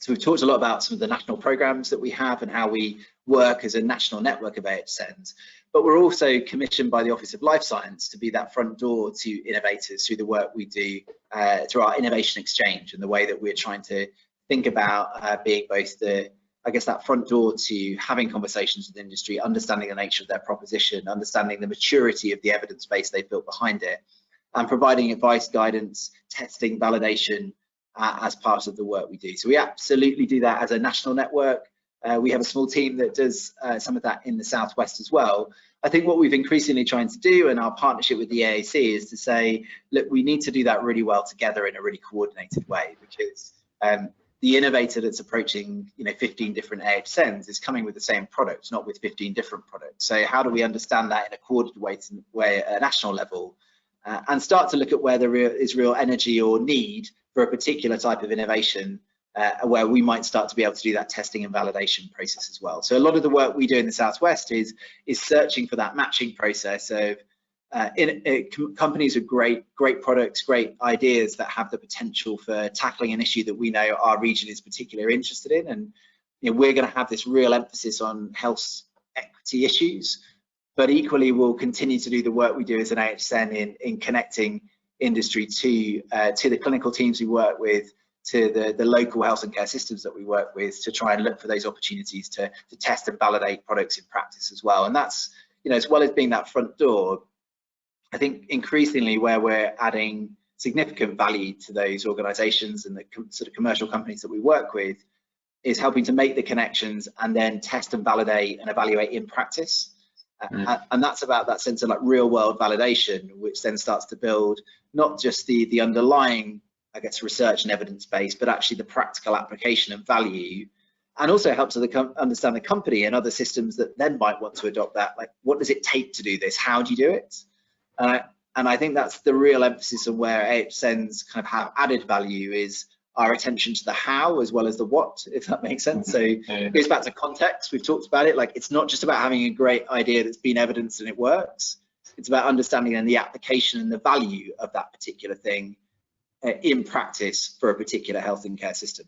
So we've talked a lot about some of the national programs that we have and how we work as a national network of AHSNs, but we're also commissioned by the Office of Life Science to be that front door to innovators through the work we do through our innovation exchange and the way that we're trying to think about being both the, I guess, that front door to having conversations with industry, understanding the nature of their proposition, understanding the maturity of the evidence base they've built behind it, and providing advice, guidance, testing, validation as part of the work we do. So we absolutely do that as a national network. We have a small team that does some of that in the Southwest as well. I think what we've increasingly trying to do in our partnership with the AAC is to say, look, we need to do that really well together in a really coordinated way, because the innovator that's approaching 15 different AHSNs is coming with the same products, not with 15 different products. So how do we understand that in a coordinated way at a national level, and start to look at where there is real energy or need for a particular type of innovation, where we might start to be able to do that testing and validation process as well. So a lot of the work we do in the Southwest is searching for that matching process of companies with great products, great ideas that have the potential for tackling an issue that we know our region is particularly interested in. And we're going to have this real emphasis on health equity issues, but equally we'll continue to do the work we do as an AHSN in connecting industry to the clinical teams we work with, to the local health and care systems that we work with, to try and look for those opportunities to test and validate products in practice as well. And that's, as well as being that front door, I think increasingly where we're adding significant value to those organizations and the sort of commercial companies that we work with is helping to make the connections and then test and validate and evaluate in practice. And that's about that sense of like real world validation, which then starts to build not just the underlying, I guess, research and evidence base, but actually the practical application and value, and also helps understand the company and other systems that then might want to adopt that. Like, what does it take to do this? How do you do it? And I think that's the real emphasis on where AHSNs kind of have added value, is our attention to the how as well as the what, if that makes sense. So it goes back to context. We've talked about it. Like, it's not just about having a great idea that's been evidenced and it works. It's about understanding and the application and the value of that particular thing in practice for a particular health and care system.